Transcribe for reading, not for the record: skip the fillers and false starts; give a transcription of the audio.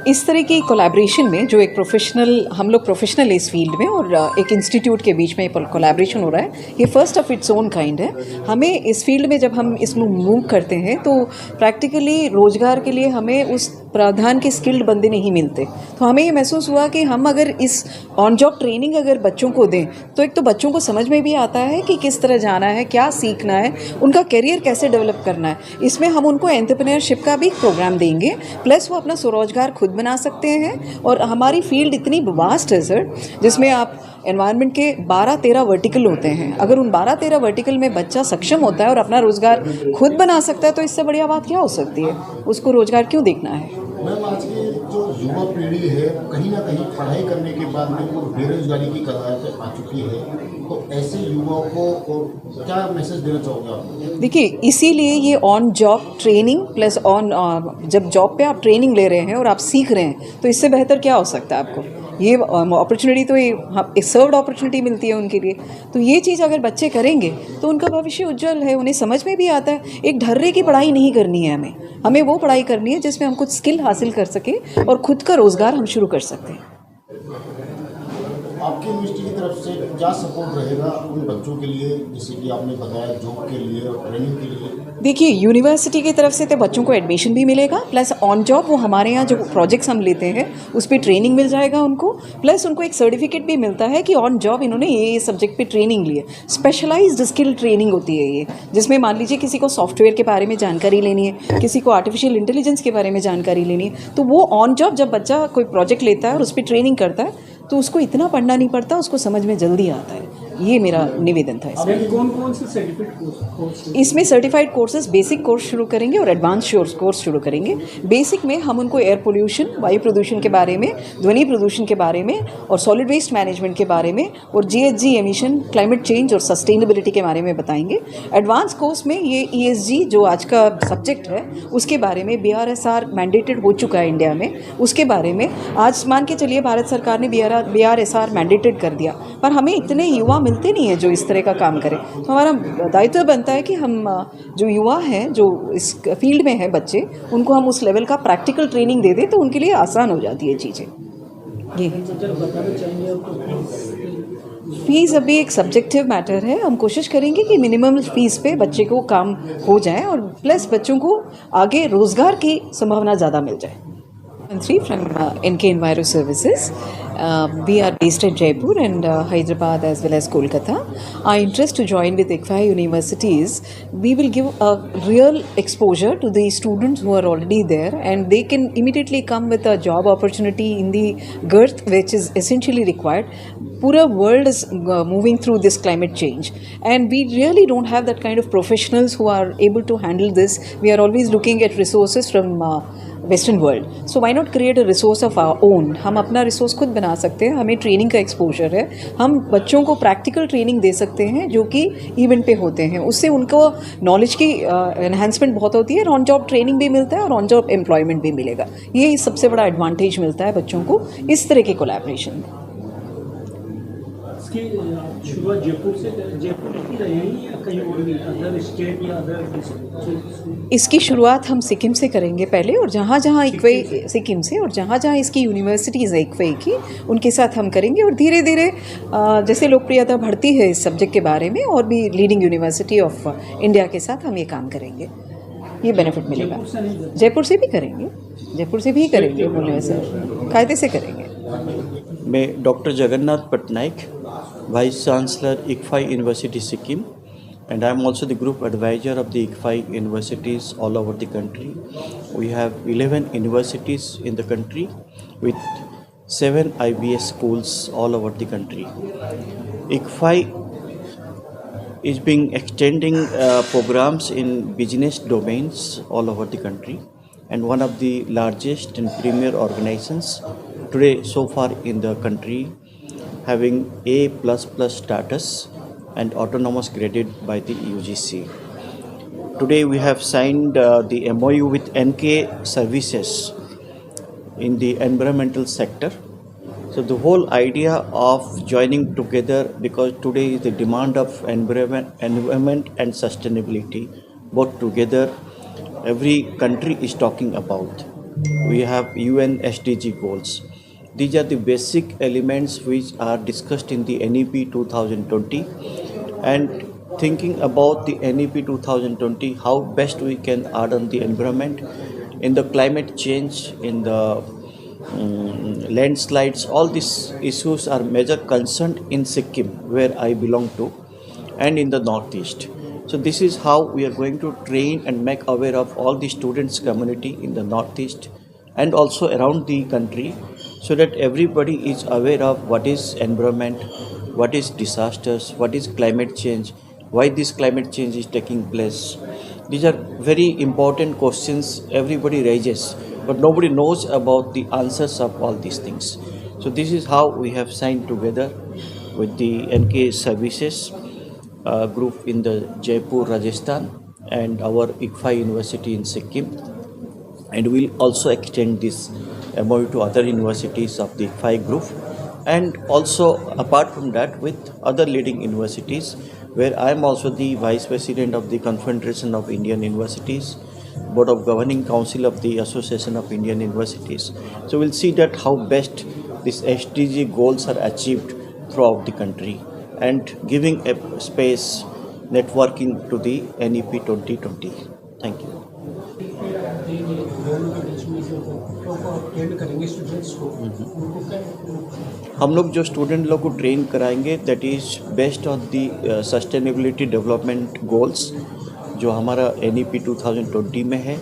इस तरह की कोलैबोरेशन में जो एक प्रोफेशनल, हम लोग प्रोफेशनल इस फील्ड में और एक इंस्टीट्यूट के बीच में कोलैबोरेशन हो रहा है, ये first of its own kind है। हमें इस फील्ड में जब हम इसमें मूव करते हैं तो प्रैक्टिकली रोज़गार के लिए हमें उस प्रावधान के स्किल्ड बंदे नहीं मिलते। तो हमें ये महसूस हुआ कि हम अगर इस ऑन जॉब ट्रेनिंग अगर बच्चों को दें तो एक तो बच्चों को समझ में भी आता है कि किस तरह जाना है, क्या सीखना है, उनका करियर कैसे डेवलप करना है। इसमें हम उनको एंटरप्रेन्योरशिप का भी प्रोग्राम देंगे, प्लस वो अपना स्वरोजगार खुद बना सकते हैं। और हमारी फील्ड इतनी वास्ट है सर, जिसमें आप एनवायरनमेंट के 12-13 वर्टिकल होते हैं। अगर उन 12-13 वर्टिकल में बच्चा सक्षम होता है और अपना रोज़गार खुद बना सकता है तो इससे बढ़िया बात क्या हो सकती है? उसको रोज़गार क्यों देखना है? मैम, आज की जो युवा पीढ़ी है कहीं ना कहीं पढ़ाई करने के बाद में वो बेरोजगारी की कगार पे आ चुकी है, तो ऐसे युवाओं को क्या मैसेज देना चाहोगे आप? देखिए, इसीलिए ये ऑन जॉब ट्रेनिंग प्लस जब जॉब पे आप ट्रेनिंग ले रहे हैं और आप सीख रहे हैं तो इससे बेहतर क्या हो सकता है आपको? ये अपॉर्चुनिटी तो एक सर्वड अपॉर्चुनिटी मिलती है उनके लिए। तो ये चीज़ अगर बच्चे करेंगे तो उनका भविष्य उज्जवल है, उन्हें समझ में भी आता है। एक ढर्रे की पढ़ाई नहीं करनी है हमें वो पढ़ाई करनी है जिसमें हम कुछ स्किल हासिल कर सकें और खुद का रोज़गार हम शुरू कर सकते हैं। आपकी यूनिवर्सिटी की तरफ से क्या सपोर्ट रहेगा उन बच्चों के लिए, जैसे कि आपने बताया जॉब के लिए और ट्रेनिंग के लिए? देखिए, यूनिवर्सिटी की तरफ से तो बच्चों को एडमिशन भी मिलेगा, प्लस ऑन जॉब वो हमारे यहाँ जो प्रोजेक्ट्स हम लेते हैं उस पर ट्रेनिंग मिल जाएगा उनको, प्लस उनको एक सर्टिफिकेट भी मिलता है कि ऑन जॉब इन्होंने ये सब्जेक्ट पे ट्रेनिंग ली है। स्पेशलाइज्ड स्किल ट्रेनिंग होती है ये, जिसमें मान लीजिए किसी को सॉफ्टवेयर के बारे में जानकारी लेनी है, किसी को आर्टिफिशियल इंटेलिजेंस के बारे में जानकारी लेनी है, तो वो ऑन जॉब जब बच्चा कोई प्रोजेक्ट लेता है और उस पर ट्रेनिंग करता है तो उसको इतना पढ़ना नहीं पड़ता, उसको समझ में जल्दी आता है। ये मेरा निवेदन था इसमें। कौन से सर्टिफिकेट कोर्स? इसमें सर्टिफाइड कोर्सेज बेसिक कोर्स शुरू करेंगे और एडवांस कोर्स शुरू करेंगे। बेसिक में हम उनको एयर पोल्यूशन, वायु प्रदूषण के बारे में, ध्वनि प्रदूषण के बारे में और सॉलिड वेस्ट मैनेजमेंट के बारे में और GHG एमिशन, क्लाइमेट चेंज और सस्टेनेबिलिटी के बारे में बताएंगे। एडवांस कोर्स में ये ESG जो आज का सब्जेक्ट है उसके बारे में, BRSR मैंडेटेड हो चुका है इंडिया में, उसके बारे में आज मान के चलिए भारत सरकार ने BRSR मैंडेटेड कर दिया, पर हमें इतने युवा मिलते नहीं है जो इस तरह का काम करें। तो हमारा दायित्व बनता है कि हम जो युवा हैं, जो इस फील्ड में हैं बच्चे, उनको हम उस लेवल का प्रैक्टिकल ट्रेनिंग दे दें तो उनके लिए आसान हो जाती है चीज़ें। ये फीस अभी एक सब्जेक्टिव मैटर है। हम कोशिश करेंगे कि मिनिमम फीस पे बच्चे को काम हो जाए और प्लस बच्चों को आगे रोज़गार की संभावना ज़्यादा मिल जाए। From NK Enviro Services. We are based at Jaipur and Hyderabad as well as Kolkata. Our interest to join with ICFI universities, we will give a real exposure to the students who are already there and they can immediately come with a job opportunity in the girth which is essentially required. Pura world is moving through this climate change and we really don't have that kind of professionals who are able to handle this. We are always looking at resources from Western world, so why not create a resource of our own. हम अपना resource खुद बना सकते हैं। हमें training का exposure है, हम बच्चों को प्रैक्टिकल ट्रेनिंग दे सकते हैं जो कि इवेंट पे होते हैं, उससे उनको नॉलेज की एनहांसमेंट बहुत होती है और ऑन जॉब ट्रेनिंग भी मिलता है और ऑन जॉब एम्प्लॉयमेंट भी मिलेगा। ये सबसे बड़ा एडवांटेज मिलता है बच्चों को इस तरह के कोलैबोरेशन में। शुरुआत जयपुर की रहेगी या कहीं और भी, अदर स्टेट या अदर? इसकी शुरुआत हम सिक्किम से करेंगे पहले, और जहाँ जहाँ इक्फई सिक्किम से, और जहाँ जहाँ इसकी यूनिवर्सिटीज़ है इक्फई की, उनके साथ हम करेंगे और धीरे धीरे जैसे लोकप्रियता बढ़ती है इस सब्जेक्ट के बारे में और भी लीडिंग यूनिवर्सिटी ऑफ इंडिया के साथ हम ये काम करेंगे। ये बेनिफिट मिलेगा। जयपुर से भी करेंगे, जयपुर से भी करेंगे, बोलने से कायदे से करेंगे। मैं doctor Jagannath Patnaik, Vice Chancellor ICFI University Sikkim, and I am also the group advisor of the ICFI universities all over the country. We have 11 universities in the country with 7 IBS schools all over the country. ICFI is being extending programs in business domains all over the country, and one of the largest and premier organizations today so far in the country, having A++ status and autonomous graded by the UGC. Today we have signed the MOU with NK Services in the environmental sector. So the whole idea of joining together, because today is the demand of environment and sustainability, both together every country is talking about. we have UN SDG goals. These are the basic elements which are discussed in the NEP 2020, and thinking about the NEP 2020, how best we can add on the environment in the climate change, in the landslides. All these issues are major concern in Sikkim, where I belong to, and in the Northeast. So this is how we are going to train and make aware of all the students community in the Northeast and also around the country, so that everybody is aware of what is environment, what is disasters, what is climate change, why this climate change is taking place. These are very important questions everybody raises, but nobody knows about the answers of all these things. So this is how we have signed together with the NK Services group in the Jaipur, Rajasthan, and our ICFI University in Sikkim, and we'll also extend this MOU to other universities of the ICFI group, and also apart from that with other leading universities, where I am also the Vice President of the Confederation of Indian Universities, Board of Governing Council of the Association of Indian Universities. So we'll see that how best these SDG goals are achieved throughout the country, and giving a space networking to the NEP 2020. Thank you. Train करेंगे students को, उनको क्या हम लोग जो student लोग को train कराएंगे that is based on the sustainability development goals, जो हमारा NEP 2020 में है।